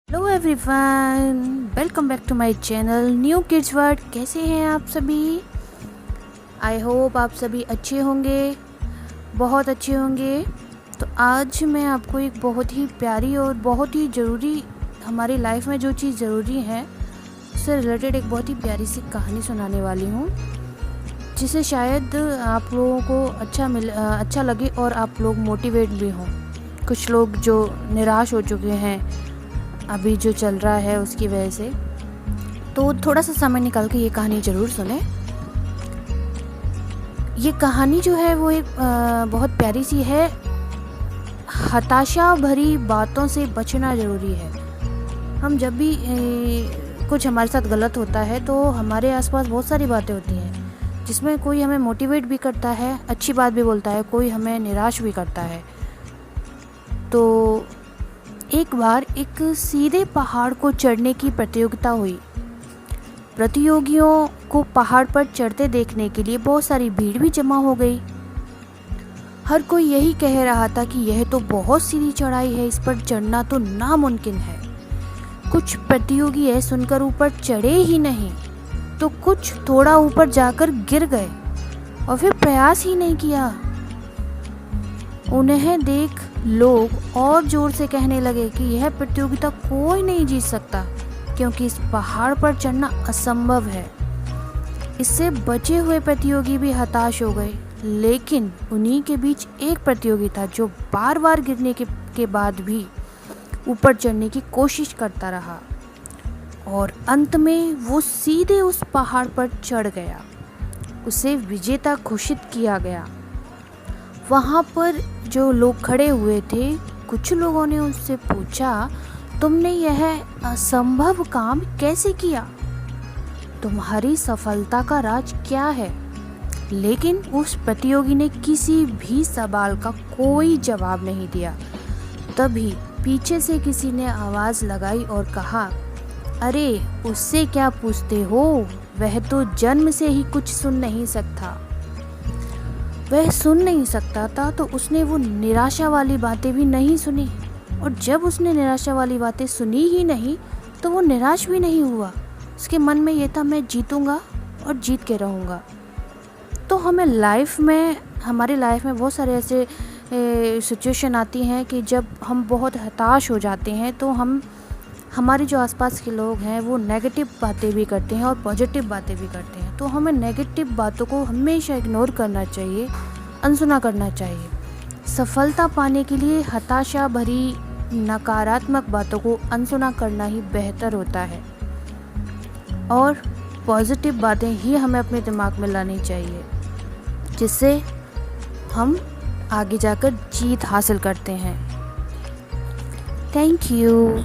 Hello everyone, welcome back to my channel new kids word. कैसे हैं आप सभी? आई होप आप सभी अच्छे होंगे, बहुत अच्छे होंगे। तो आज मैं आपको एक बहुत ही प्यारी और बहुत ही ज़रूरी, हमारी लाइफ में जो चीज़ ज़रूरी है उससे रिलेटेड एक बहुत ही प्यारी सी कहानी सुनाने वाली हूँ, जिसे शायद आप लोगों को अच्छा लगे और आप लोग मोटिवेट भी हों। कुछ लोग जो निराश हो चुके हैं अभी जो चल रहा है उसकी वजह से, तो थोड़ा सा समय निकाल के ये कहानी ज़रूर सुने। ये कहानी जो है वो एक बहुत प्यारी सी है। हताशा भरी बातों से बचना ज़रूरी है। हम जब भी कुछ हमारे साथ गलत होता है तो हमारे आसपास बहुत सारी बातें होती हैं, जिसमें कोई हमें मोटिवेट भी करता है, अच्छी बात भी बोलता है, कोई हमें निराश भी करता है। तो एक बार एक सीधे पहाड़ को चढ़ने की प्रतियोगिता हुई। प्रतियोगियों को पहाड़ पर चढ़ते देखने के लिए बहुत सारी भीड़ भी जमा हो गई। हर कोई यही कह रहा था कि यह तो बहुत सीधी चढ़ाई है, इस पर चढ़ना तो नामुमकिन है। कुछ प्रतियोगी यह सुनकर ऊपर चढ़े ही नहीं तो कुछ थोड़ा ऊपर जाकर गिर गए और फिर प्रयास ही नहीं किया। उन्हें देख लोग और जोर से कहने लगे कि यह प्रतियोगिता कोई नहीं जीत सकता, क्योंकि इस पहाड़ पर चढ़ना असंभव है। इससे बचे हुए प्रतियोगी भी हताश हो गए, लेकिन उन्हीं के बीच एक प्रतियोगी था जो बार बार गिरने के बाद भी ऊपर चढ़ने की कोशिश करता रहा और अंत में वो सीधे उस पहाड़ पर चढ़ गया। उसे विजेता घोषित किया गया। वहाँ पर जो लोग खड़े हुए थे, कुछ लोगों ने उससे पूछा, तुमने यह असंभव काम कैसे किया? तुम्हारी सफलता का राज क्या है? लेकिन उस प्रतियोगी ने किसी भी सवाल का कोई जवाब नहीं दिया। तभी पीछे से किसी ने आवाज़ लगाई और कहा, अरे उससे क्या पूछते हो, वह तो जन्म से ही कुछ सुन नहीं सकता। वह सुन नहीं सकता था तो उसने वो निराशा वाली बातें भी नहीं सुनी, और जब उसने निराशा वाली बातें सुनी ही नहीं तो वो निराश भी नहीं हुआ। उसके मन में ये था, मैं जीतूंगा और जीत के रहूँगा। तो हमारी लाइफ में बहुत सारे ऐसे सिचुएशन आती हैं कि जब हम बहुत हताश हो जाते हैं तो हमारे जो आसपास के लोग हैं वो नेगेटिव बातें भी करते हैं और पॉजिटिव बातें भी करते हैं। तो हमें नेगेटिव बातों को हमेशा इग्नोर करना चाहिए, अनसुना करना चाहिए। सफलता पाने के लिए हताशा भरी नकारात्मक बातों को अनसुना करना ही बेहतर होता है, और पॉजिटिव बातें ही हमें अपने दिमाग में लानी चाहिए, जिससे हम आगे जाकर जीत हासिल करते हैं। Thank you.